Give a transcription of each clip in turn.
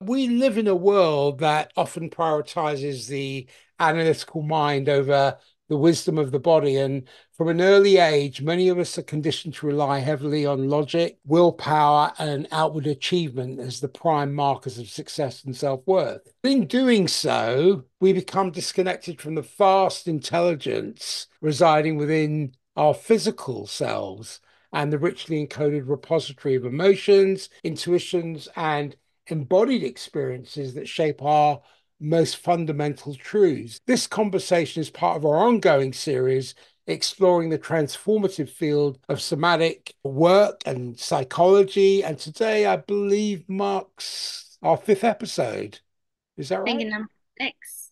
We live in a world that often prioritizes the analytical mind over the wisdom of the body. And from an early age, many of us are conditioned to rely heavily on logic, willpower, and outward achievement as the prime markers of success and self-worth. In doing so, we become disconnected from the vast intelligence residing within our physical selves and the richly encoded repository of emotions, intuitions, and embodied experiences that shape our most fundamental truths. This conversation is part of our ongoing series exploring the transformative field of somatic work and psychology. And today, I believe, marks our fifth episode. Is that right? Thinking number six.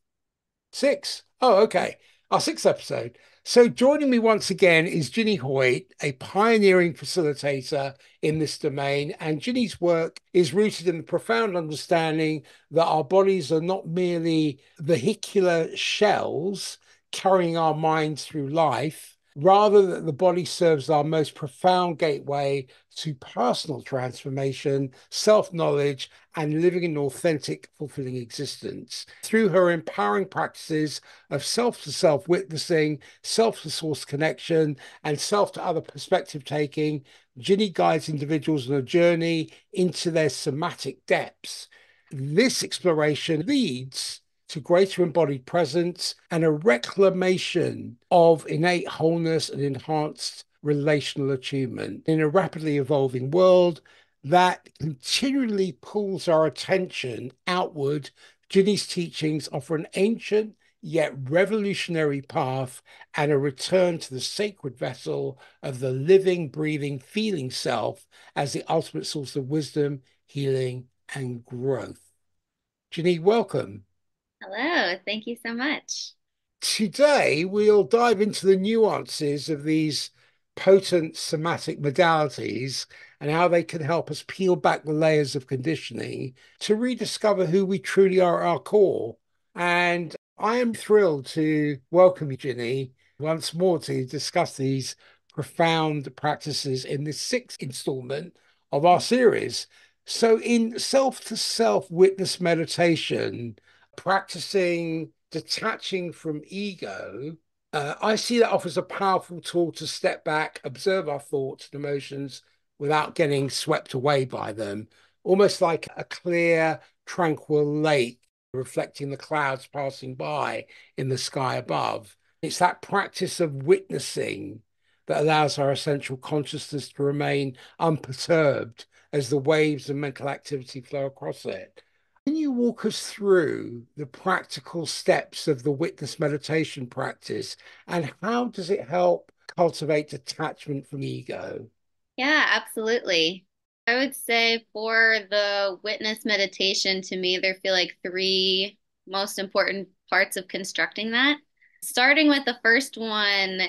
Six. Oh, okay. Our sixth episode. So joining me once again is Ginny Hoyt, a pioneering facilitator in this domain. And Ginny's work is rooted in the profound understanding that our bodies are not merely vehicular shells carrying our minds through life, rather that the body serves our most profound gateway to personal transformation, self-knowledge, and living an authentic, fulfilling existence. Through her empowering practices of self to self witnessing, self to source connection, and self to other perspective taking, Ginny guides individuals on a journey into their somatic depths. This exploration leads to greater embodied presence and a reclamation of innate wholeness and enhanced relational achievement in a rapidly evolving world that continually pulls our attention outward. Ginny's teachings offer an ancient yet revolutionary path and a return to the sacred vessel of the living, breathing, feeling self as the ultimate source of wisdom, healing, and growth. Ginny, welcome. Hello, thank you so much. Today, we'll dive into the nuances of these potent somatic modalities and how they can help us peel back the layers of conditioning to rediscover who we truly are at our core. And I am thrilled to welcome you, Ginny, once more to discuss these profound practices in this sixth installment of our series. So, in self to self witness meditation, practicing detaching from ego, I see that offers a powerful tool to step back, observe our thoughts and emotions without getting swept away by them, almost like a clear, tranquil lake reflecting the clouds passing by in the sky above. It's that practice of witnessing that allows our essential consciousness to remain unperturbed as the waves of mental activity flow across it. Can you walk us through the practical steps of the witness meditation practice and how does it help cultivate detachment from ego? Yeah, absolutely. I would say for the witness meditation, to me, there feel like three most important parts of constructing that. Starting with the first one,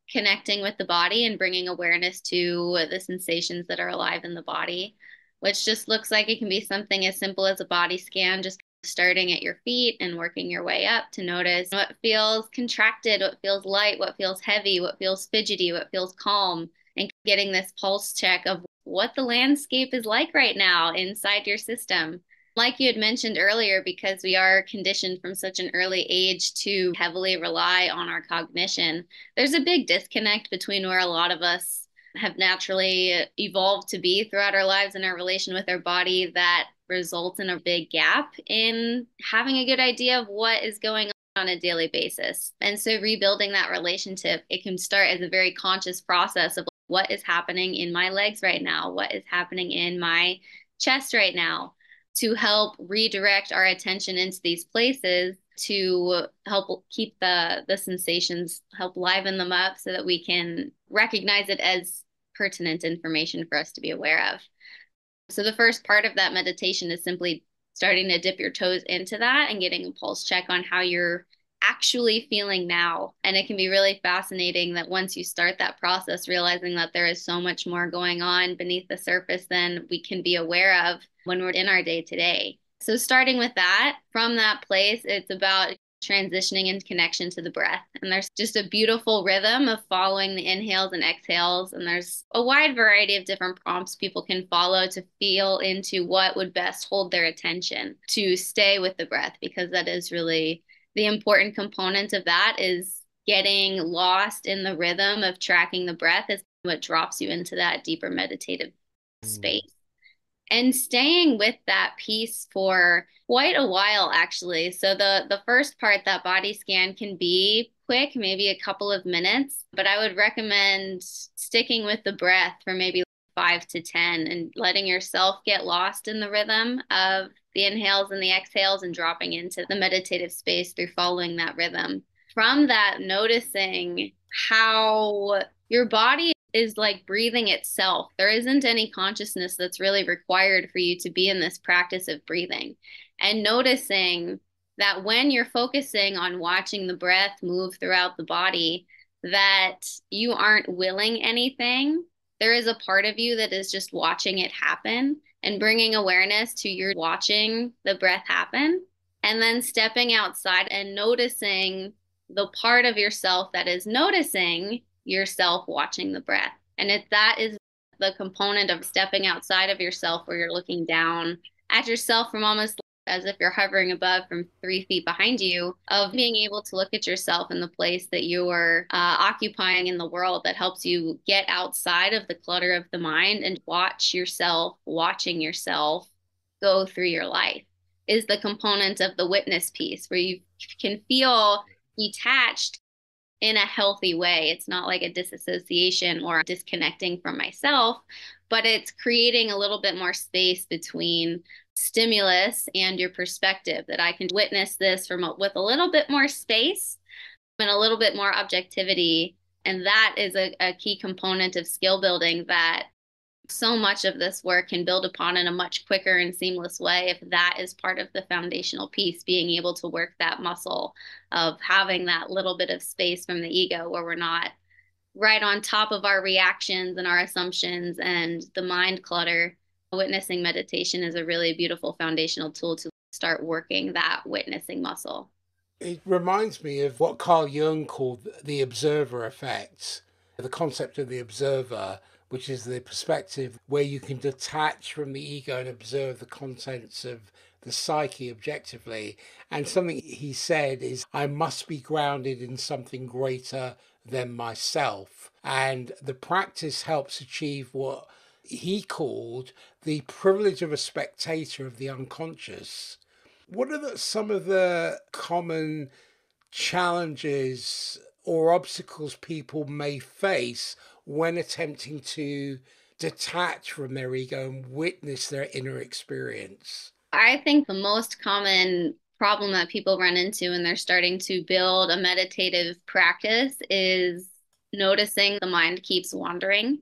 connecting with the body and bringing awareness to the sensations that are alive in the body, which just looks like it can be something as simple as a body scan, just starting at your feet and working your way up to notice what feels contracted, what feels light, what feels heavy, what feels fidgety, what feels calm, and getting this pulse check of what the landscape is like right now inside your system. Like you had mentioned earlier, because we are conditioned from such an early age to heavily rely on our cognition, there's a big disconnect between where a lot of us have naturally evolved to be throughout our lives and our relation with our body that results in a big gap in having a good idea of what is going on a daily basis. And so rebuilding that relationship, it can start as a very conscious process of what is happening in my legs right now, what is happening in my chest right now, to help redirect our attention into these places to help keep the sensations, help liven them up so that we can recognize it as pertinent information for us to be aware of. So the first part of that meditation is simply starting to dip your toes into that and getting a pulse check on how you're actually feeling now. And it can be really fascinating that once you start that process, realizing that there is so much more going on beneath the surface than we can be aware of when we're in our day to day. So starting with that, from that place, it's about transitioning into connection to the breath. And there's just a beautiful rhythm of following the inhales and exhales. And there's a wide variety of different prompts people can follow to feel into what would best hold their attention to stay with the breath, because that is really the important component of that is getting lost in the rhythm of tracking the breath is what drops you into that deeper meditative Mm. space and staying with that piece for quite a while actually. So the first part, that body scan, can be quick, maybe a couple of minutes, but I would recommend sticking with the breath for maybe 5 to 10 and letting yourself get lost in the rhythm of the inhales and the exhales and dropping into the meditative space through following that rhythm. From that, noticing how your body is like breathing itself. There isn't any consciousness that's really required for you to be in this practice of breathing. And noticing that when you're focusing on watching the breath move throughout the body, that you aren't willing anything. There is a part of you that is just watching it happen and bringing awareness to your watching the breath happen. And then stepping outside and noticing the part of yourself that is noticing yourself watching the breath. And if that is the component of stepping outside of yourself, where you're looking down at yourself from almost as if you're hovering above from 3 feet behind you, of being able to look at yourself in the place that you're occupying in the world, that helps you get outside of the clutter of the mind and watch yourself, watching yourself go through your life, is the component of the witness piece where you can feel detached in a healthy way. It's not like a disassociation or disconnecting from myself, but it's creating a little bit more space between stimulus and your perspective, that I can witness this from with a little bit more space and a little bit more objectivity. And that is a key component of skill building that so much of this work can build upon in a much quicker and seamless way if that is part of the foundational piece, being able to work that muscle of having that little bit of space from the ego where we're not right on top of our reactions and our assumptions and the mind clutter. Witnessing meditation is a really beautiful foundational tool to start working that witnessing muscle. It reminds me of what Carl Jung called the observer effect, the concept of the observer, which is the perspective where you can detach from the ego and observe the contents of the psyche objectively. And something he said is, I must be grounded in something greater than myself. And the practice helps achieve what he called the privilege of a spectator of the unconscious. What are some of the common challenges or obstacles people may face when attempting to detach from their ego and witness their inner experience? I think the most common problem that people run into when they're starting to build a meditative practice is noticing the mind keeps wandering,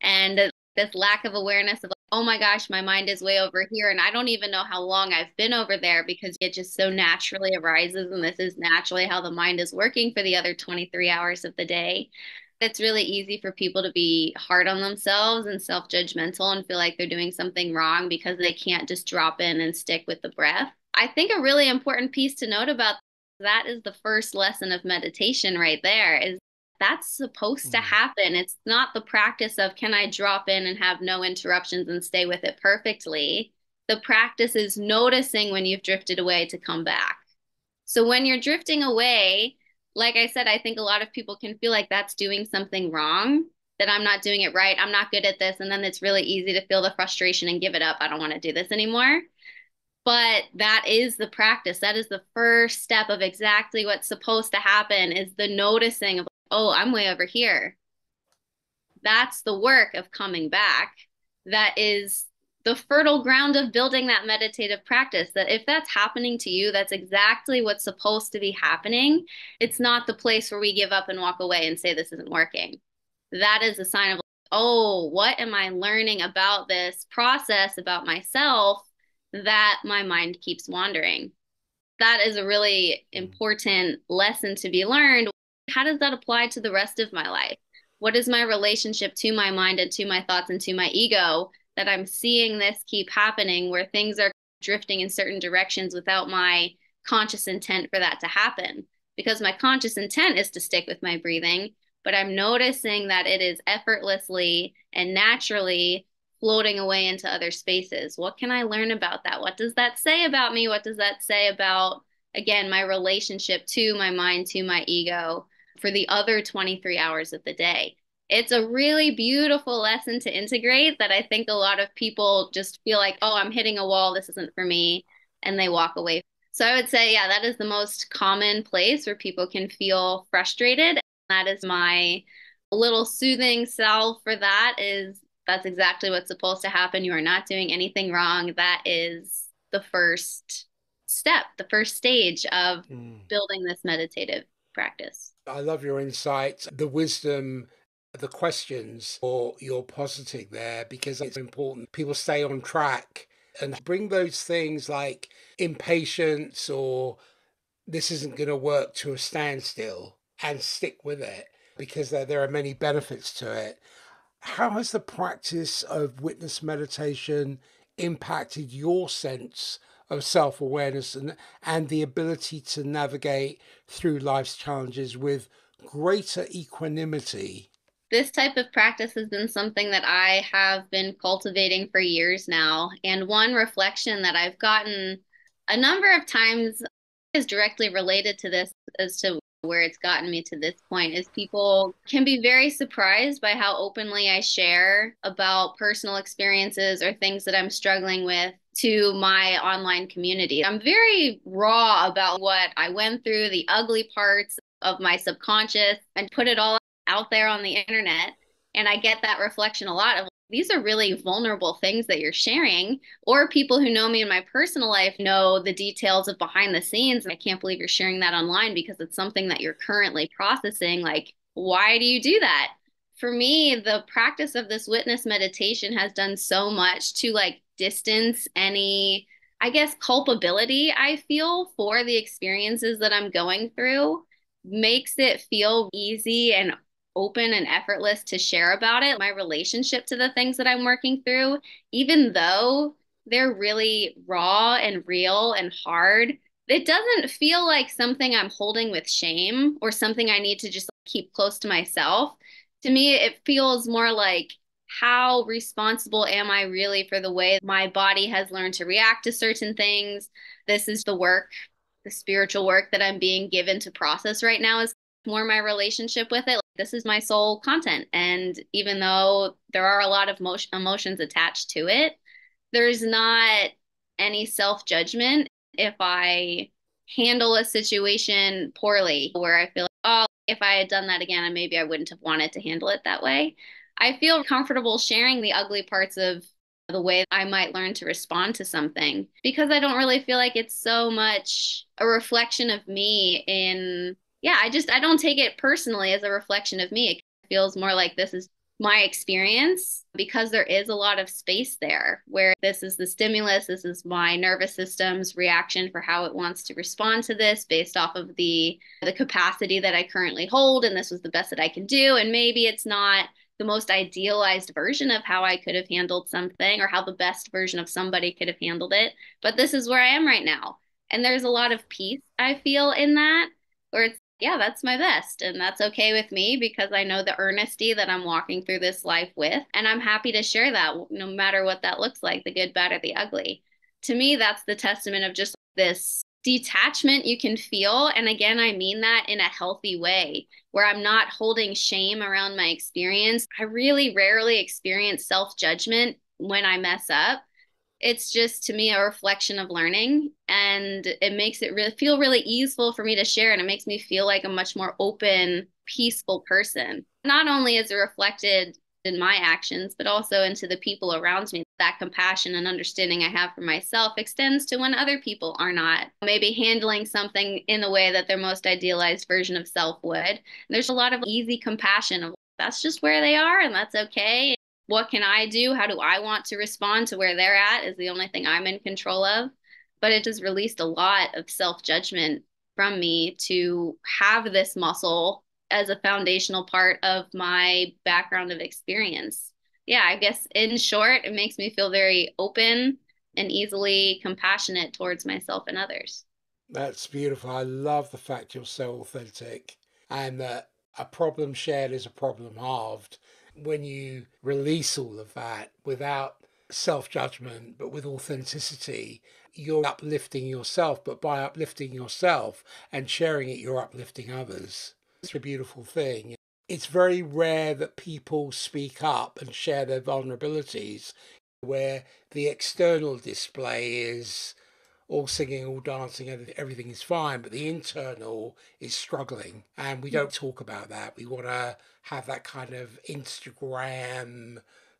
and this lack of awareness of like, oh my gosh, my mind is way over here. And I don't even know how long I've been over there because it just so naturally arises. And this is naturally how the mind is working for the other 23 hours of the day. It's really easy for people to be hard on themselves and self-judgmental and feel like they're doing something wrong because they can't just drop in and stick with the breath. I think a really important piece to note about that is the first lesson of meditation right there, is that's supposed to Mm. happen. It's not the practice of can I drop in and have no interruptions and stay with it perfectly. The practice is noticing when you've drifted away to come back. So when you're drifting away, like I said, I think a lot of people can feel like that's doing something wrong, that I'm not doing it right, I'm not good at this, and then it's really easy to feel the frustration and give it up. I don't want to do this anymore. But that is the practice. That is the first step of exactly what's supposed to happen, is the noticing of, oh, I'm way over here. That's the work of coming back. That is the fertile ground of building that meditative practice. That if that's happening to you, that's exactly what's supposed to be happening. It's not the place where we give up and walk away and say this isn't working. That is a sign of, oh, what am I learning about this process, about myself, that my mind keeps wandering? That is a really important lesson to be learned. How does that apply to the rest of my life? What is my relationship to my mind and to my thoughts and to my ego, that I'm seeing this keep happening where things are drifting in certain directions without my conscious intent for that to happen because my conscious intent is to stick with my breathing, but I'm noticing that it is effortlessly and naturally floating away into other spaces. What can I learn about that? What does that say about me? What does that say about, again, my relationship to my mind, to my ego for the other 23 hours of the day? It's a really beautiful lesson to integrate that I think a lot of people just feel like, oh, I'm hitting a wall. This isn't for me. And they walk away. So I would say, yeah, that is the most common place where people can feel frustrated. That is my little soothing salve for that is that's exactly what's supposed to happen. You are not doing anything wrong. That is the first step, the first stage of Mm. building this meditative practice. I love your insights, the wisdom, the questions, or you're positing there because it's important people stay on track and bring those things like impatience or this isn't going to work to a standstill and stick with it because there are many benefits to it. How has the practice of witness meditation impacted your sense of self awareness and the ability to navigate through life's challenges with greater equanimity? This type of practice has been something that I have been cultivating for years now. And one reflection that I've gotten a number of times is directly related to this as to where it's gotten me to this point is people can be very surprised by how openly I share about personal experiences or things that I'm struggling with to my online community. I'm very raw about what I went through, the ugly parts of my subconscious, and put it all out there on the internet. And I get that reflection a lot of these are really vulnerable things that you're sharing. Or people who know me in my personal life know the details of behind the scenes. I can't believe you're sharing that online because it's something that you're currently processing. Like, why do you do that? For me, the practice of this witness meditation has done so much to like distance any, I guess, culpability I feel for the experiences that I'm going through makes it feel easy and open and effortless to share about it. My relationship to the things that I'm working through, even though they're really raw and real and hard, it doesn't feel like something I'm holding with shame or something I need to just keep close to myself. To me, it feels more like how responsible am I really for the way my body has learned to react to certain things? This is the work, the spiritual work that I'm being given to process right now is more my relationship with it. Like, this is my soul content. And even though there are a lot of emotions attached to it, there's not any self judgment if I handle a situation poorly, where I feel like, oh, if I had done that again, maybe I wouldn't have wanted to handle it that way. I feel comfortable sharing the ugly parts of the way I might learn to respond to something because I don't really feel like it's so much a reflection of me in, yeah, I don't take it personally as a reflection of me. It feels more like this is my experience because there is a lot of space there where this is the stimulus, this is my nervous system's reaction for how it wants to respond to this based off of the capacity that I currently hold, and this was the best that I can do. And maybe it's not the most idealized version of how I could have handled something or how the best version of somebody could have handled it, but this is where I am right now. And there's a lot of peace I feel in that, where it's yeah, that's my best. And that's okay with me because I know the earnesty that I'm walking through this life with. And I'm happy to share that no matter what that looks like, the good, bad, or the ugly. To me, that's the testament of just this detachment you can feel. And again, I mean that in a healthy way where I'm not holding shame around my experience. I really rarely experience self-judgment when I mess up. It's just to me a reflection of learning, and it makes it really feel really easeful for me to share, and it makes me feel like a much more open, peaceful person. Not only is it reflected in my actions, but also into the people around me. That compassion and understanding I have for myself extends to when other people are not maybe handling something in the way that their most idealized version of self would. There's a lot of easy compassion of that's just where they are and that's okay. What can I do? How do I want to respond to where they're at is the only thing I'm in control of. But it has released a lot of self-judgment from me to have this muscle as a foundational part of my background of experience. Yeah, I guess in short, it makes me feel very open and easily compassionate towards myself and others. That's beautiful. I love the fact you're so authentic and that a problem shared is a problem halved. When you release all of that without self judgment, but with authenticity, you're uplifting yourself. But by uplifting yourself and sharing it, you're uplifting others. It's a beautiful thing. It's very rare that people speak up and share their vulnerabilities, where the external display is all singing, all dancing, everything is fine, but the internal is struggling. And we don't talk about that. We want to have that kind of Instagram,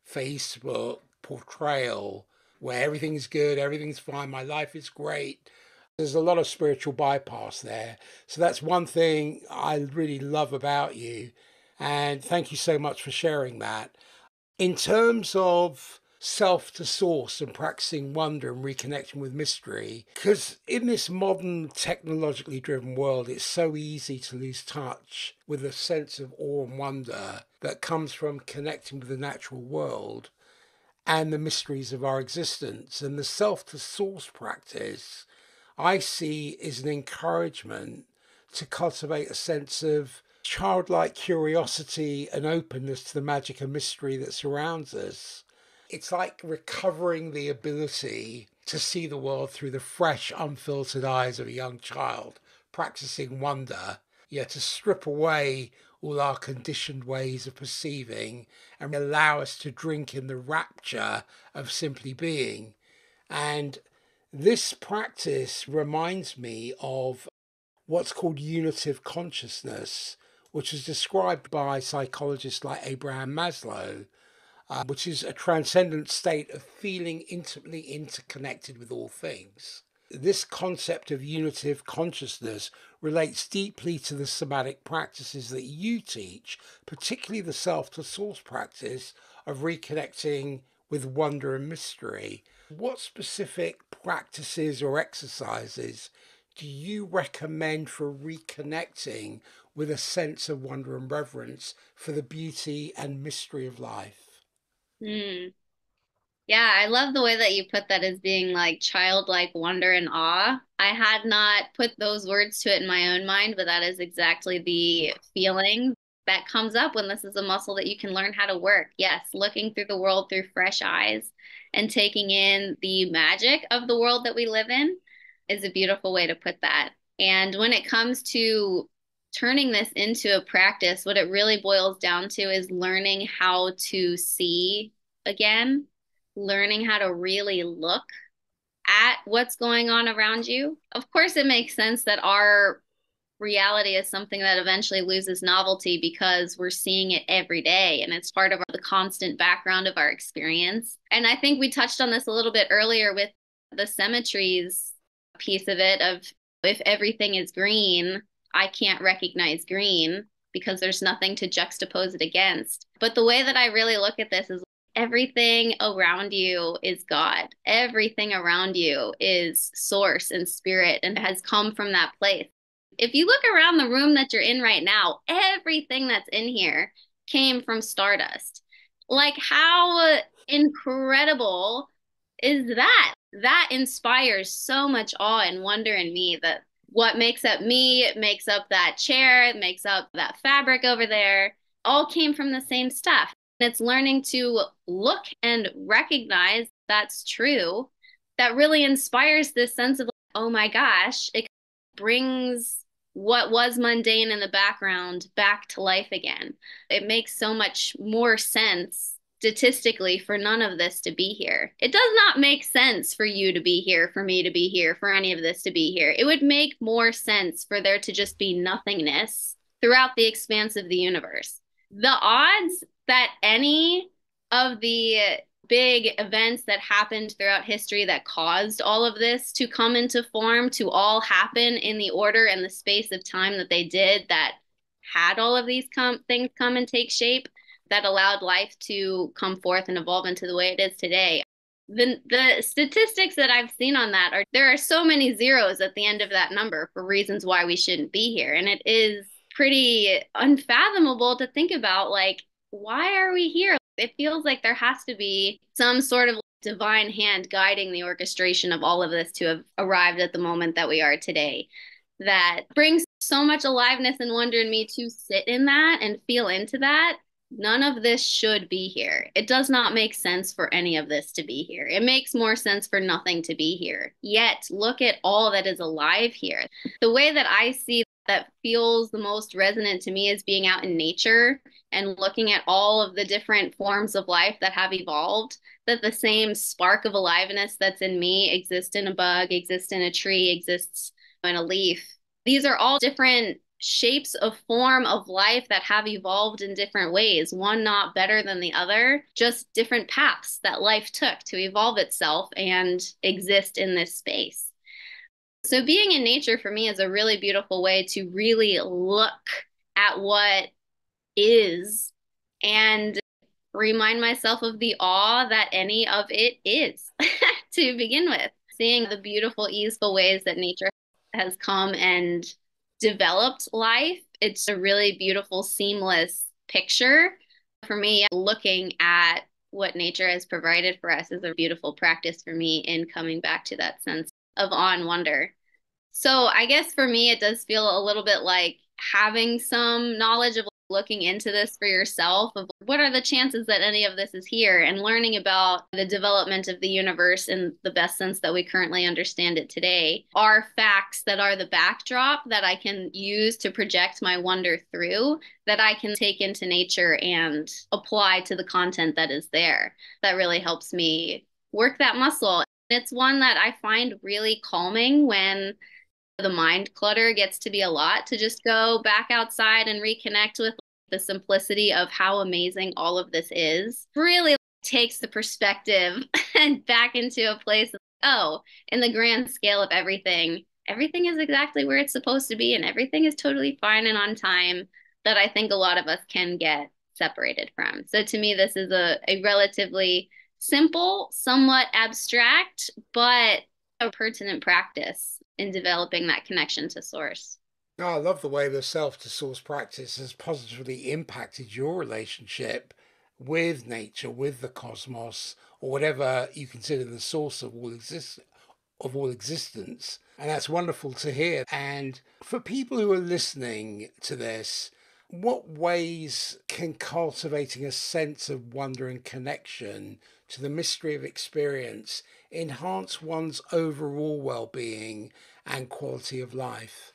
Facebook portrayal where everything's good, everything's fine, my life is great. There's a lot of spiritual bypass there. So that's one thing I really love about you. And thank you so much for sharing that. In terms of self to source and practicing wonder and reconnecting with mystery, because in this modern technologically driven world, it's so easy to lose touch with a sense of awe and wonder that comes from connecting with the natural world and the mysteries of our existence. And the self to source practice I see is an encouragement to cultivate a sense of childlike curiosity and openness to the magic and mystery that surrounds us. It's like recovering the ability to see the world through the fresh, unfiltered eyes of a young child, practicing wonder, yet to strip away all our conditioned ways of perceiving and allow us to drink in the rapture of simply being. And this practice reminds me of what's called unitive consciousness, which is described by psychologists like Abraham Maslow, which is a transcendent state of feeling intimately interconnected with all things. This concept of unitive consciousness relates deeply to the somatic practices that you teach, particularly the self to source practice of reconnecting with wonder and mystery. What specific practices or exercises do you recommend for reconnecting with a sense of wonder and reverence for the beauty and mystery of life? Hmm. Yeah, I love the way that you put that as being like childlike wonder and awe. I had not put those words to it in my own mind, but that is exactly the feeling that comes up when this is a muscle that you can learn how to work. Yes, looking through the world through fresh eyes and taking in the magic of the world that we live in is a beautiful way to put that. And when it comes to turning this into a practice, what it really boils down to is learning how to see again, learning how to really look at what's going on around you. Of course, it makes sense that our reality is something that eventually loses novelty because we're seeing it every day and it's part of the constant background of our experience. And I think we touched on this a little bit earlier with the symmetries piece of it of if everything is green, I can't recognize green because there's nothing to juxtapose it against. But the way that I really look at this is everything around you is God. Everything around you is source and spirit and has come from that place. If you look around the room that you're in right now, everything that's in here came from stardust. Like, how incredible is that? That inspires so much awe and wonder in me that what makes up me, makes up that chair, makes up that fabric over there, all came from the same stuff. And it's learning to look and recognize that's true that really inspires this sense of, oh my gosh, it brings what was mundane in the background back to life again. It makes so much more sense statistically for none of this to be here. It does not make sense for you to be here, for me to be here, for any of this to be here. It would make more sense for there to just be nothingness throughout the expanse of the universe. The odds that any of the big events that happened throughout history that caused all of this to come into form, to all happen in the order and the space of time that they did, that had all of these things come and take shape, that allowed life to come forth and evolve into the way it is today. The statistics that I've seen on that are there are so many zeros at the end of that number for reasons why we shouldn't be here. And it is pretty unfathomable to think about, like, why are we here? It feels like there has to be some sort of divine hand guiding the orchestration of all of this to have arrived at the moment that we are today. That brings so much aliveness and wonder in me to sit in that and feel into that. None of this should be here. It does not make sense for any of this to be here. It makes more sense for nothing to be here. Yet, look at all that is alive here. The way that I see that feels the most resonant to me is being out in nature and looking at all of the different forms of life that have evolved, that the same spark of aliveness that's in me exists in a bug, exists in a tree, exists in a leaf. These are all different shapes of form of life that have evolved in different ways, one not better than the other, just different paths that life took to evolve itself and exist in this space. So being in nature for me is a really beautiful way to really look at what is and remind myself of the awe that any of it is to begin with. Seeing the beautiful, easeful ways that nature has come and developed life. It's a really beautiful, seamless picture. For me, looking at what nature has provided for us is a beautiful practice for me in coming back to that sense of awe and wonder. So I guess for me, it does feel a little bit like having some knowledge of looking into this for yourself of what are the chances that any of this is here and learning about the development of the universe in the best sense that we currently understand it today are facts that are the backdrop that I can use to project my wonder through, that I can take into nature and apply to the content that is there. That really helps me work that muscle. It's one that I find really calming when the mind clutter gets to be a lot, to just go back outside and reconnect with the simplicity of how amazing all of this is. Really takes the perspective and back into a place of, oh, in the grand scale of everything, everything is exactly where it's supposed to be and everything is totally fine and on time, that I think a lot of us can get separated from. So to me, this is a relatively simple, somewhat abstract, but a pertinent practice in developing that connection to source. Oh, I love the way the self to source practice has positively impacted your relationship with nature, with the cosmos, or whatever you consider the source of all existence. And that's wonderful to hear. And for people who are listening to this, what ways can cultivating a sense of wonder and connection to the mystery of experience enhance one's overall well-being and quality of life?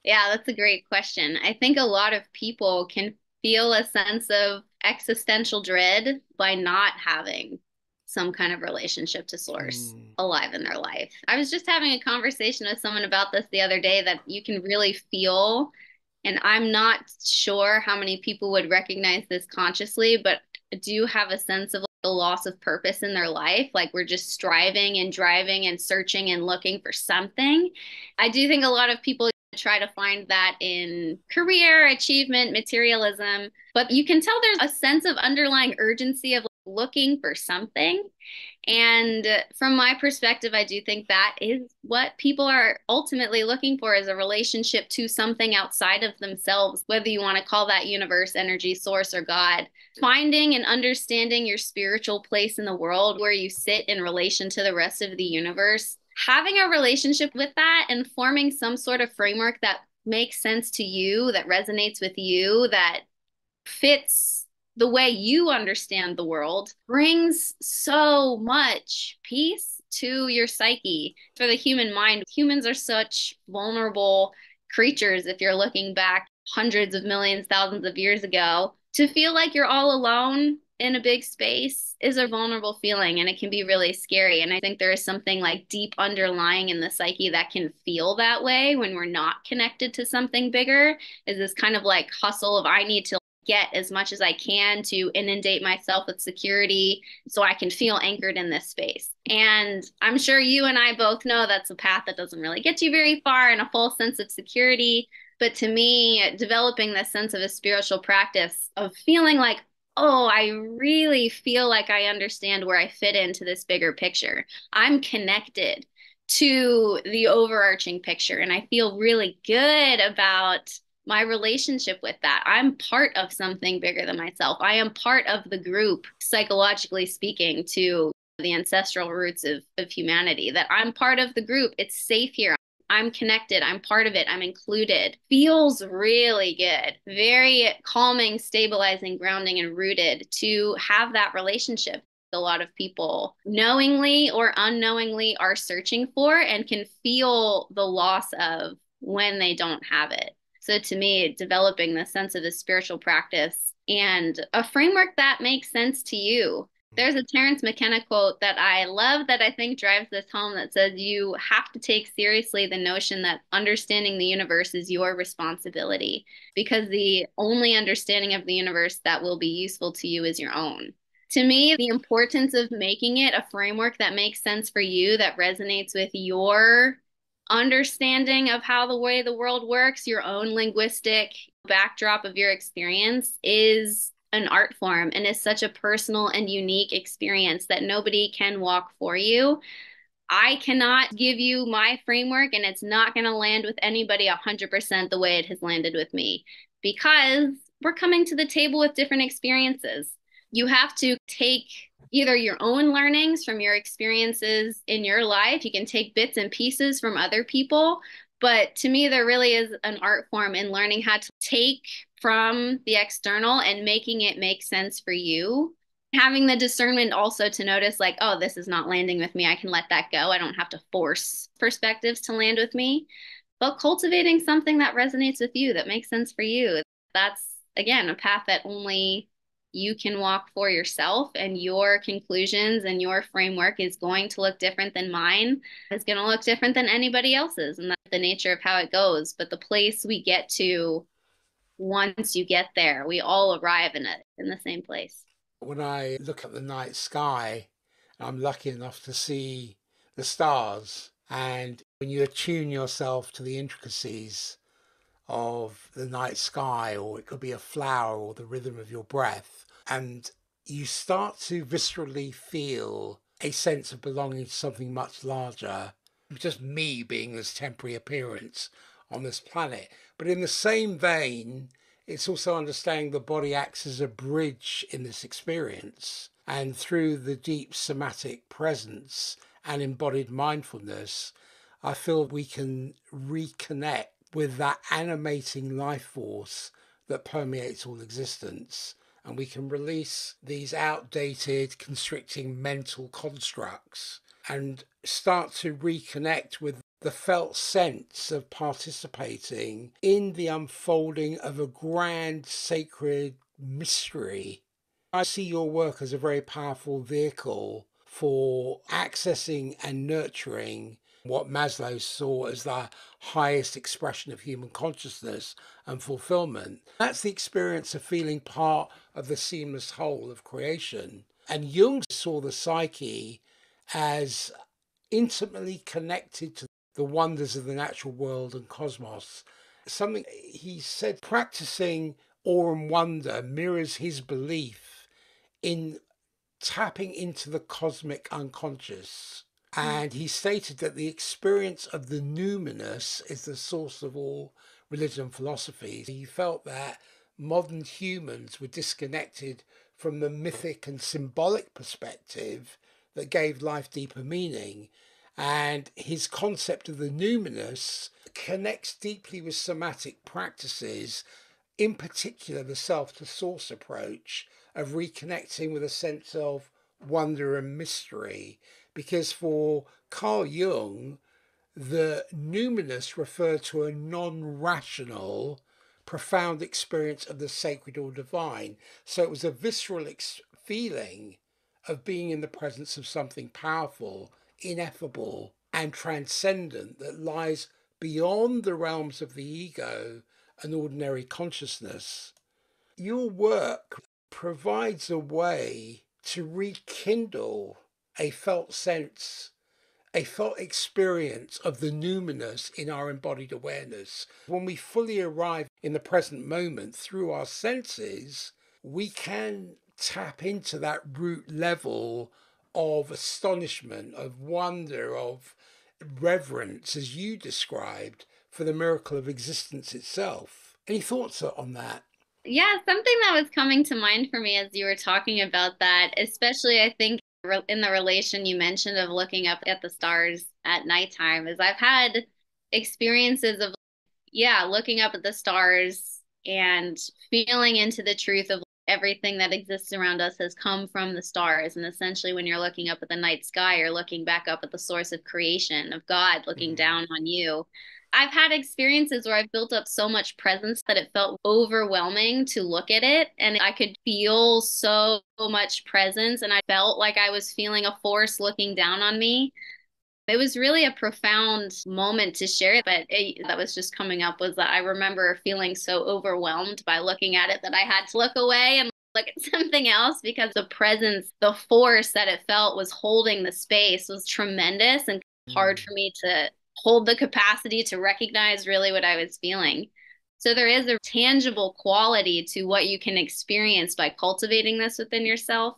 Yeah, that's a great question. I think a lot of people can feel a sense of existential dread by not having some kind of relationship to source Mm. alive in their life. I was just having a conversation with someone about this the other day, that you can really feel, and I'm not sure how many people would recognize this consciously, but do have a sense of the loss of purpose in their life. Like we're just striving and driving and searching and looking for something. I do think a lot of people try to find that in career, achievement, materialism, but you can tell there's a sense of underlying urgency of looking for something. And from my perspective, I do think that is what people are ultimately looking for, is a relationship to something outside of themselves, whether you want to call that universe, energy, source, or God. Finding and understanding your spiritual place in the world, where you sit in relation to the rest of the universe, having a relationship with that and forming some sort of framework that makes sense to you, that resonates with you, that fits the way you understand the world, brings so much peace to your psyche. For the human mind, humans are such vulnerable creatures. If you're looking back hundreds of millions, thousands of years ago, to feel like you're all alone in a big space is a vulnerable feeling, and it can be really scary. And I think there is something like deep underlying in the psyche that can feel that way when we're not connected to something bigger, is this kind of like hustle of, I need to get as much as I can to inundate myself with security so I can feel anchored in this space. And I'm sure you and I both know that's a path that doesn't really get you very far in a full sense of security. But to me, developing this sense of a spiritual practice of feeling like, oh, I really feel like I understand where I fit into this bigger picture. I'm connected to the overarching picture, and I feel really good about my relationship with that. I'm part of something bigger than myself. I am part of the group, psychologically speaking, to the ancestral roots of humanity, that I'm part of the group. It's safe here. I'm connected. I'm part of it. I'm included. Feels really good. Very calming, stabilizing, grounding, and rooted to have that relationship. A lot of people knowingly or unknowingly are searching for and can feel the loss of when they don't have it. So to me, developing the sense of a spiritual practice and a framework that makes sense to you. There's a Terence McKenna quote that I love that I think drives this home that says you have to take seriously the notion that understanding the universe is your responsibility because the only understanding of the universe that will be useful to you is your own. To me, the importance of making it a framework that makes sense for you, that resonates with your understanding of how the way the world works, your own linguistic backdrop of your experience is an art form and is such a personal and unique experience that nobody can walk for you. I cannot give you my framework and it's not going to land with anybody 100% the way it has landed with me because we're coming to the table with different experiences. You have to take either your own learnings from your experiences in your life. You can take bits and pieces from other people. But to me, there really is an art form in learning how to take from the external and making it make sense for you. Having the discernment also to notice, like, oh, this is not landing with me. I can let that go. I don't have to force perspectives to land with me. But cultivating something that resonates with you, that makes sense for you, that's, again, a path that only you can walk for yourself, and your conclusions and your framework is going to look different than mine, is going to look different than anybody else's. And that's the nature of how it goes. But the place we get to once you get there, we all arrive in the same place. When I look at the night sky, I'm lucky enough to see the stars. And when you attune yourself to the intricacies of the night sky, or it could be a flower or the rhythm of your breath, and you start to viscerally feel a sense of belonging to something much larger, just me being this temporary appearance on this planet. But in the same vein, it's also understanding the body acts as a bridge in this experience. And through the deep somatic presence and embodied mindfulness, I feel we can reconnect with that animating life force that permeates all existence. And we can release these outdated, constricting mental constructs and start to reconnect with the felt sense of participating in the unfolding of a grand sacred mystery. I see your work as a very powerful vehicle for accessing and nurturing what Maslow saw as the highest expression of human consciousness and fulfillment. That's the experience of feeling part of the seamless whole of creation. And Jung saw the psyche as intimately connected to the wonders of the natural world and cosmos. Something he said, practicing awe and wonder mirrors his belief in tapping into the cosmic unconscious. And he stated that the experience of the numinous is the source of all religion and philosophy. He felt that modern humans were disconnected from the mythic and symbolic perspective that gave life deeper meaning. And his concept of the numinous connects deeply with somatic practices, in particular the self to source approach of reconnecting with a sense of wonder and mystery. Because for Carl Jung, the numinous referred to a non rational, profound experience of the sacred or divine. So it was a visceral feeling of being in the presence of something powerful, ineffable, and transcendent that lies beyond the realms of the ego and ordinary consciousness. Your work provides a way to rekindle a felt sense, a felt experience of the numinous in our embodied awareness. When we fully arrive in the present moment through our senses, we can tap into that root level of astonishment, of wonder, of reverence, as you described, for the miracle of existence itself. Any thoughts on that? Yeah, something that was coming to mind for me as you were talking about that, especially I think In the relation you mentioned of looking up at the stars at nighttime, is I've had experiences of, yeah, looking up at the stars and feeling into the truth of everything that exists around us has come from the stars. And essentially, when you're looking up at the night sky, you're looking back up at the source of creation, of God looking Mm, down on you. I've had experiences where I've built up so much presence that it felt overwhelming to look at it. And I could feel so much presence. And I felt like I was feeling a force looking down on me. It was really a profound moment to share it, but that was just coming up was that I remember feeling so overwhelmed by looking at it that I had to look away and look at something else because the presence, the force that it felt was holding the space was tremendous and hard mm, for me to hold the capacity to recognize really what I was feeling. So there is a tangible quality to what you can experience by cultivating this within yourself.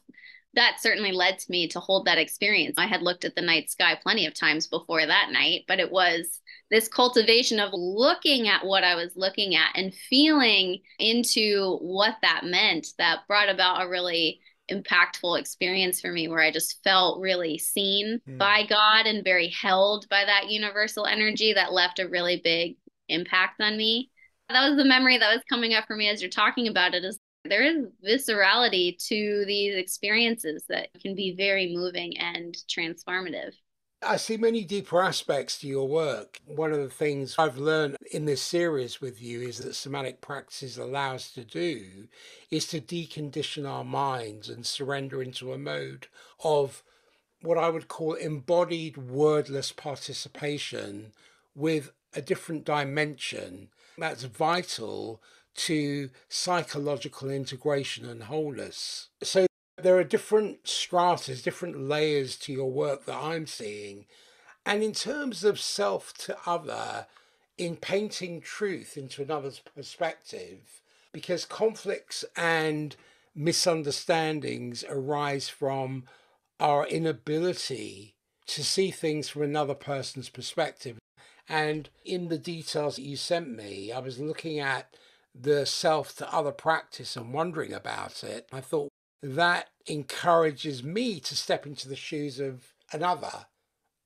That certainly led to me to hold that experience. I had looked at the night sky plenty of times before that night, but it was this cultivation of looking at what I was looking at and feeling into what that meant that brought about a really impactful experience for me where I just felt really seen mm. by God and very held by that universal energy that left a really big impact on me. That was the memory that was coming up for me as you're talking about it, is there is viscerality to these experiences that can be very moving and transformative. I see many deeper aspects to your work. One of the things I've learned in this series with you is that somatic practices allow us to do is to decondition our minds and surrender into a mode of what I would call embodied wordless participation with a different dimension that's vital to psychological integration and wholeness. So there are different stratas, different layers to your work that I'm seeing. And in terms of self to other, in painting truth into another's perspective, because conflicts and misunderstandings arise from our inability to see things from another person's perspective. And in the details that you sent me, I was looking at the self to other practice and wondering about it. I thought that encourages me to step into the shoes of another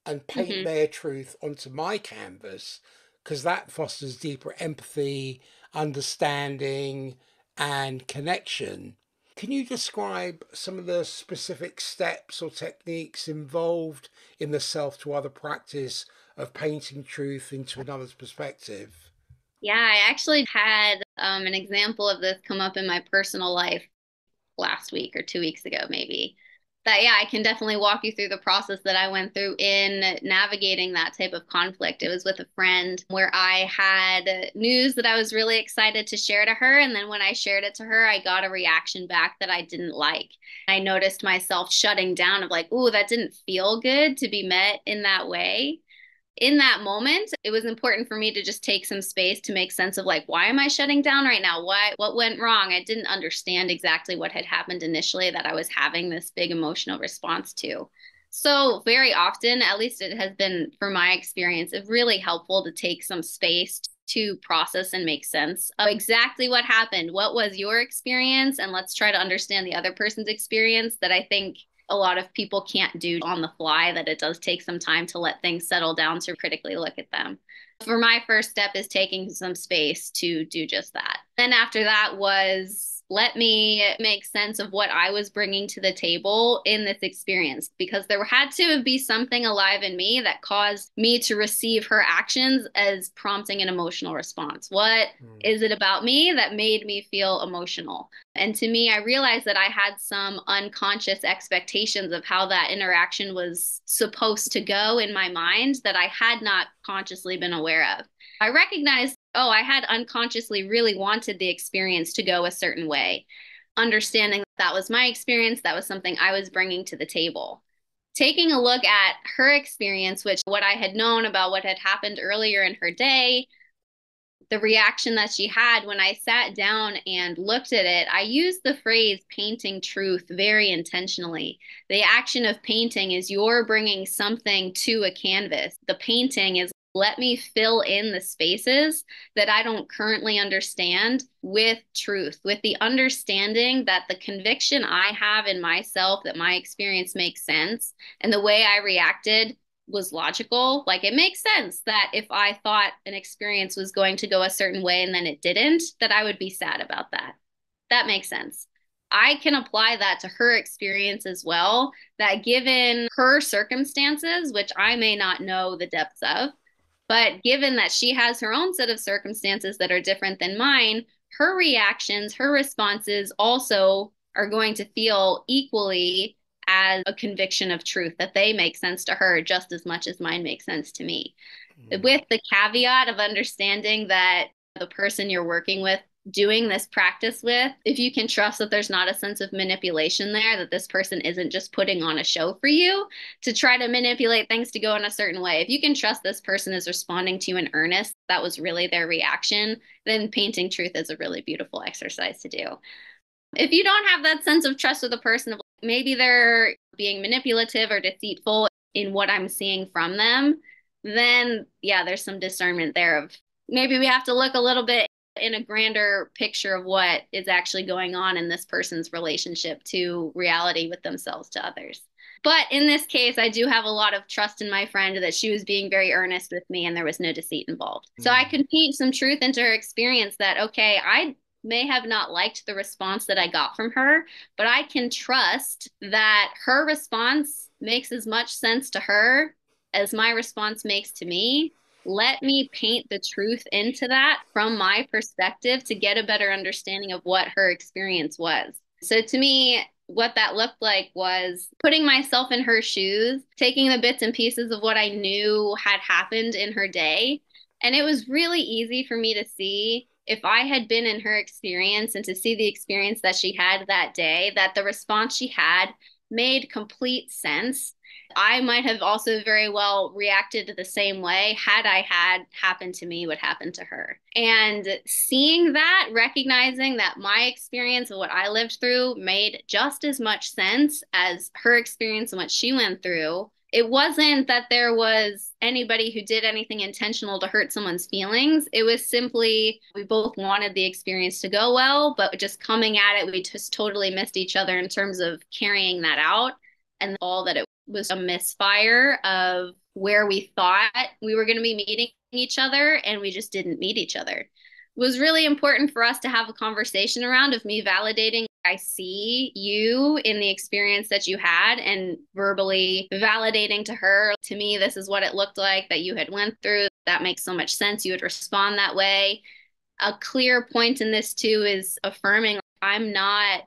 and paint Hmm. their truth onto my canvas, because that fosters deeper empathy, understanding, and connection. Can you describe some of the specific steps or techniques involved in the self to other practice of painting truth into another's perspective? Yeah, I actually had an example of this come up in my personal life last week or 2 weeks ago, maybe. That, yeah, I can definitely walk you through the process that I went through in navigating that type of conflict. It was with a friend where I had news that I was really excited to share to her. And then when I shared it to her, I got a reaction back that I didn't like. I noticed myself shutting down of like, ooh, that didn't feel good to be met in that way. In that moment, it was important for me to just take some space to make sense of like, why am I shutting down right now? What went wrong? I didn't understand exactly what had happened initially that I was having this big emotional response to. So very often, at least it has been for my experience, it's really helpful to take some space to process and make sense of exactly what happened. What was your experience? And let's try to understand the other person's experience that I think a lot of people can't do on the fly, that it does take some time to let things settle down to critically look at them. For my first step is taking some space to do just that. Then after that was let me make sense of what I was bringing to the table in this experience, because there had to be something alive in me that caused me to receive her actions as prompting an emotional response. What Mm, is it about me that made me feel emotional? And to me, I realized that I had some unconscious expectations of how that interaction was supposed to go in my mind that I had not consciously been aware of. I recognized, oh, I had unconsciously really wanted the experience to go a certain way, understanding that was my experience, that was something I was bringing to the table. Taking a look at her experience, which what I had known about what had happened earlier in her day, the reaction that she had when I sat down and looked at it, I used the phrase painting truth very intentionally. The action of painting is you're bringing something to a canvas. The painting is Let me fill in the spaces that I don't currently understand with truth, with the understanding that the conviction I have in myself that my experience makes sense and the way I reacted was logical. Like it makes sense that if I thought an experience was going to go a certain way and then it didn't, that I would be sad about that. That makes sense. I can apply that to her experience as well, that given her circumstances, which I may not know the depths of, but given that she has her own set of circumstances that are different than mine, her reactions, her responses also are going to feel equally as a conviction of truth, that they make sense to her just as much as mine makes sense to me. Mm. With the caveat of understanding that the person you're working with, doing this practice with, if you can trust that there's not a sense of manipulation there, that this person isn't just putting on a show for you to try to manipulate things to go in a certain way. If you can trust this person is responding to you in earnest, that was really their reaction, then painting truth is a really beautiful exercise to do. If you don't have that sense of trust with a person, of maybe they're being manipulative or deceitful in what I'm seeing from them, then yeah, there's some discernment there of maybe we have to look a little bit in a grander picture of what is actually going on in this person's relationship to reality with themselves to others. But in this case, I do have a lot of trust in my friend that she was being very earnest with me and there was no deceit involved. So I Mm. could paint some truth into her experience that, okay, I may have not liked the response that I got from her, but I can trust that her response makes as much sense to her as my response makes to me. Let me paint the truth into that from my perspective to get a better understanding of what her experience was. So to me, what that looked like was putting myself in her shoes, taking the bits and pieces of what I knew had happened in her day. And it was really easy for me to see if I had been in her experience and to see the experience that she had that day, that the response she had made complete sense. I might have also very well reacted the same way had I had happened to me what happened to her. And seeing that, recognizing that my experience of what I lived through made just as much sense as her experience and what she went through. It wasn't that there was anybody who did anything intentional to hurt someone's feelings. It was simply we both wanted the experience to go well, but just coming at it, we just totally missed each other in terms of carrying that out. And all that it was a misfire of where we thought we were going to be meeting each other and we just didn't meet each other. It was really important for us to have a conversation around of me validating I see you in the experience that you had and verbally validating to her, to me, this is what it looked like that you had went through. That makes so much sense. You would respond that way. A clear point in this too is affirming I'm not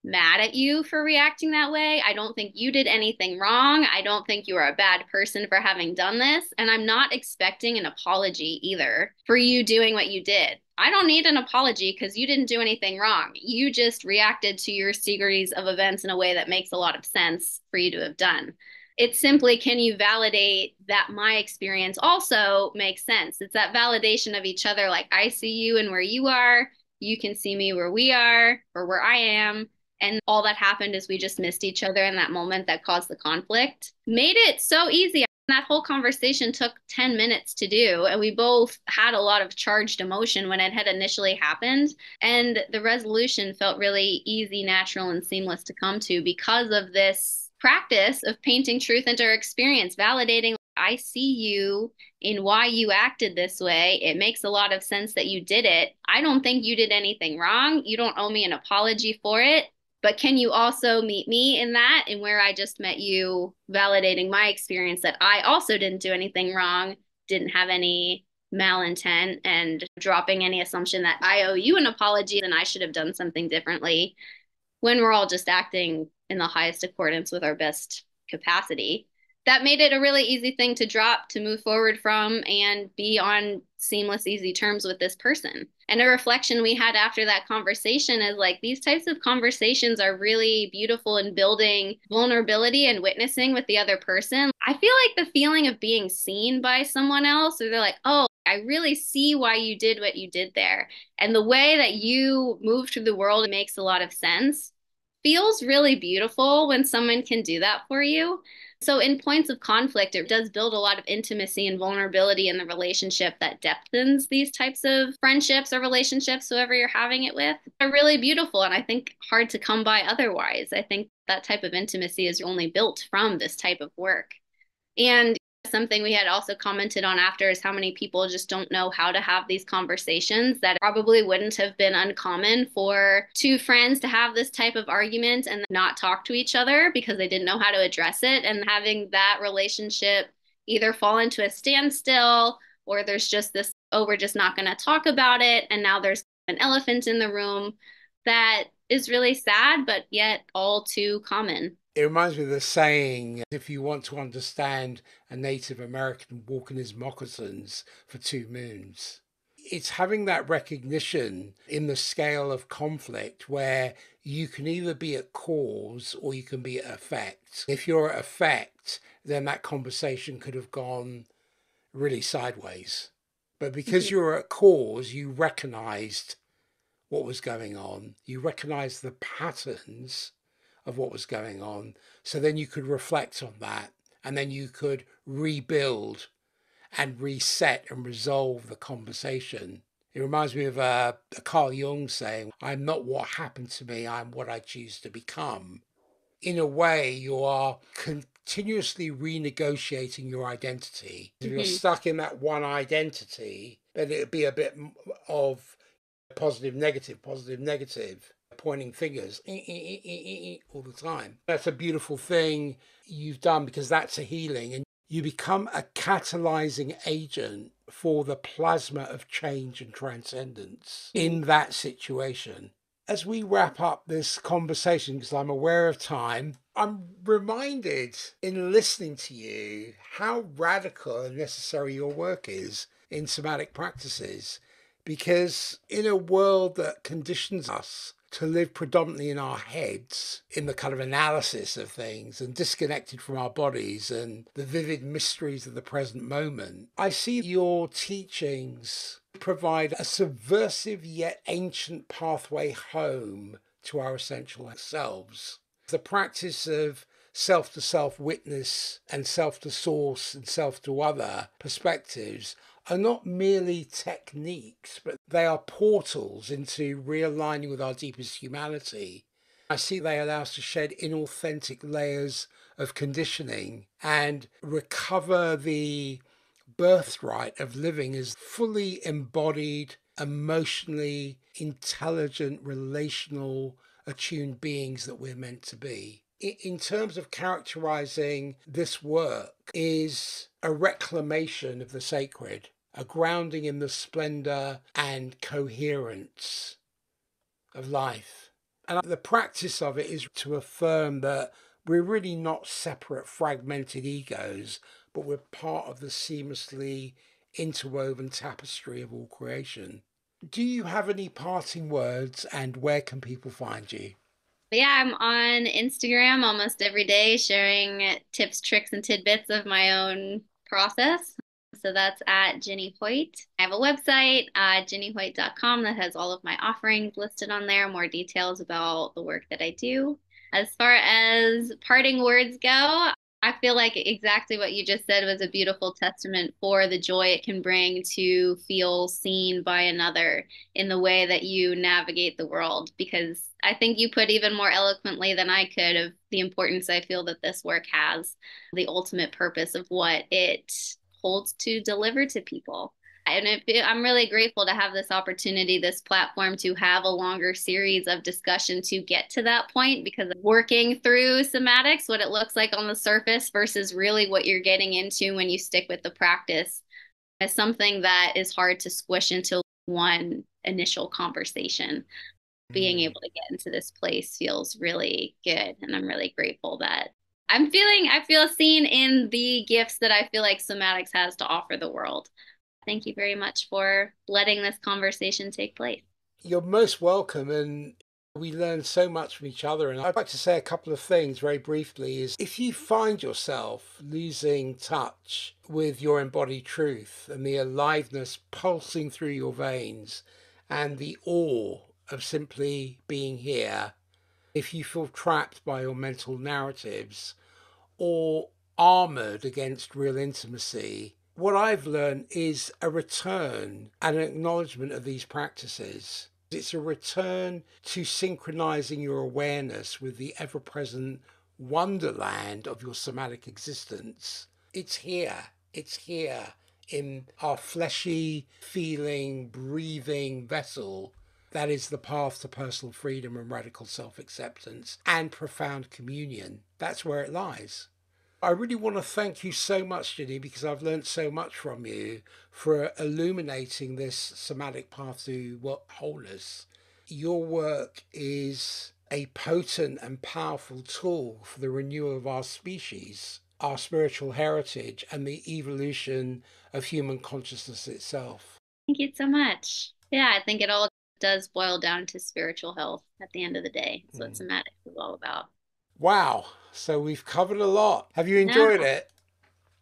mad at you for reacting that way. I don't think you did anything wrong. I don't think you are a bad person for having done this. And I'm not expecting an apology either for you doing what you did. I don't need an apology because you didn't do anything wrong. You just reacted to your series of events in a way that makes a lot of sense for you to have done. It's simply, can you validate that my experience also makes sense? It's that validation of each other. Like, I see you and where you are. You can see me where we are or where I am. And all that happened is we just missed each other in that moment that caused the conflict. Made it so easy. That whole conversation took 10 minutes to do, and we both had a lot of charged emotion when it had initially happened. And the resolution felt really easy, natural, and seamless to come to because of this practice of painting truth into our experience, validating, I see you in why you acted this way. It makes a lot of sense that you did it. I don't think you did anything wrong. You don't owe me an apology for it. But can you also meet me in that and where I just met you, validating my experience that I also didn't do anything wrong, didn't have any malintent, and dropping any assumption that I owe you an apology and I should have done something differently when we're all just acting in the highest accordance with our best capacity. That made it a really easy thing to drop, to move forward from, and be on seamless, easy terms with this person. And a reflection we had after that conversation is like these types of conversations are really beautiful in building vulnerability and witnessing with the other person. I feel like the feeling of being seen by someone else, or they're like, oh, I really see why you did what you did there. And the way that you move through the world makes a lot of sense. Feels really beautiful when someone can do that for you. So in points of conflict, it does build a lot of intimacy and vulnerability in the relationship that depthens these types of friendships or relationships, whoever you're having it with. They're really beautiful and I think hard to come by otherwise. I think that type of intimacy is only built from this type of work. And something we had also commented on after is how many people just don't know how to have these conversations that probably wouldn't have been uncommon for two friends to have this type of argument and not talk to each other because they didn't know how to address it. And having that relationship either fall into a standstill or there's just this, oh, we're just not going to talk about it. And now there's an elephant in the room that is really sad, but yet all too common. It reminds me of the saying, if you want to understand a Native American, walk in his moccasins for 2 moons. It's having that recognition in the scale of conflict where you can either be at cause or you can be at effect. If you're at effect, then that conversation could have gone really sideways. But because you're at cause, you recognized what was going on, you recognized the patterns of what was going on. So then you could reflect on that and then you could rebuild and reset and resolve the conversation. It reminds me of a Carl Jung saying, I'm not what happened to me, I'm what I choose to become. In a way, you are continuously renegotiating your identity. If you're Mm-hmm. stuck in that one identity, then it'd be a bit of positive, negative, pointing fingers all the time. That's a beautiful thing you've done because that's a healing and you become a catalyzing agent for the plasma of change and transcendence in that situation. As we wrap up this conversation, because I'm aware of time, I'm reminded in listening to you how radical and necessary your work is in somatic practices. Because in a world that conditions us to live predominantly in our heads, in the kind of analysis of things and disconnected from our bodies and the vivid mysteries of the present moment, I see your teachings provide a subversive yet ancient pathway home to our essential selves. The practice of self to self witness and self to source and self to other perspectives are not merely techniques, but they are portals into realigning with our deepest humanity. I see they allow us to shed inauthentic layers of conditioning and recover the birthright of living as fully embodied, emotionally intelligent, relational, attuned beings that we're meant to be. In terms of characterizing this work is a reclamation of the sacred, a grounding in the splendor and coherence of life. And the practice of it is to affirm that we're really not separate, fragmented egos, but we're part of the seamlessly interwoven tapestry of all creation. Do you have any parting words and where can people find you? But yeah, I'm on Instagram almost every day sharing tips, tricks, and tidbits of my own process. So that's at Ginny Hoyt. I have a website, ginnyhoyt.com, that has all of my offerings listed on there, more details about the work that I do. As far as parting words go, I feel like exactly what you just said was a beautiful testament for the joy it can bring to feel seen by another in the way that you navigate the world. Because I think you put even more eloquently than I could of the importance I feel that this work has, the ultimate purpose of what it holds to deliver to people. And I'm really grateful to have this opportunity, this platform to have a longer series of discussion to get to that point because working through somatics, what it looks like on the surface versus really what you're getting into when you stick with the practice is something that is hard to squish into one initial conversation. Being Mm. able to get into this place feels really good. And I'm really grateful that I feel seen in the gifts that I feel like somatics has to offer the world. Thank you very much for letting this conversation take place. You're most welcome, and we learn so much from each other. And I'd like to say a couple of things very briefly is if you find yourself losing touch with your embodied truth and the aliveness pulsing through your veins and the awe of simply being here, if you feel trapped by your mental narratives, or armored against real intimacy. What I've learned is a return and an acknowledgement of these practices. It's a return to synchronizing your awareness with the ever present wonderland of your somatic existence. It's here. It's here in our fleshy, feeling, breathing vessel. That is the path to personal freedom and radical self acceptance and profound communion. That's where it lies. I really want to thank you so much, Ginny, because I've learned so much from you for illuminating this somatic path to what wholeness. Your work is a potent and powerful tool for the renewal of our species, our spiritual heritage, and the evolution of human consciousness itself. Thank you so much. Yeah, I think it all does boil down to spiritual health at the end of the day. That's what Mm. somatic is all about. Wow. So we've covered a lot. Have you No, enjoyed it?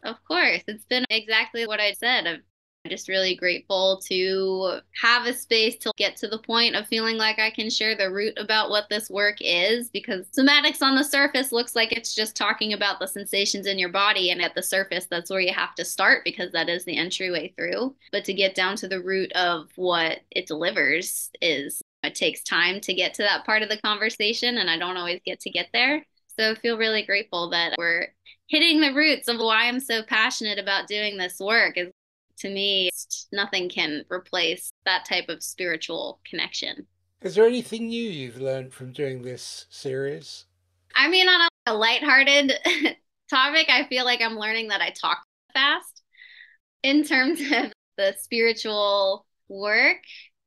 of course. It's been exactly what I said. I'm just really grateful to have a space to get to the point of feeling like I can share the root about what this work is, because somatics on the surface looks like it's just talking about the sensations in your body. And at the surface, that's where you have to start because that is the entryway through. But to get down to the root of what it delivers is it takes time to get to that part of the conversation, and I don't always get to get there. So I feel really grateful that we're hitting the roots of why I'm so passionate about doing this work is to me, nothing can replace that type of spiritual connection. Is there anything new you've learned from doing this series? I mean, on a lighthearted topic, I feel like I'm learning that I talk fast. In terms of the spiritual work,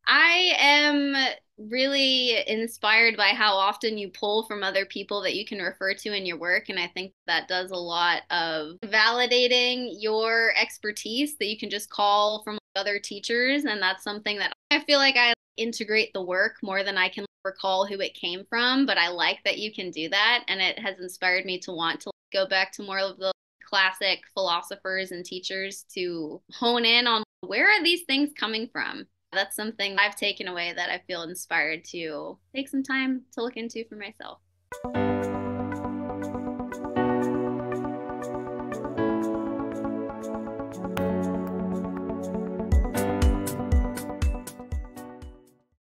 I am really inspired by how often you pull from other people that you can refer to in your work. And I think that does a lot of validating your expertise that you can just call from other teachers. And that's something that I feel like I integrate the work more than I can recall who it came from. But I like that you can do that. And it has inspired me to want to go back to more of the classic philosophers and teachers to hone in on where are these things coming from. That's something I've taken away that I feel inspired to take some time to look into for myself.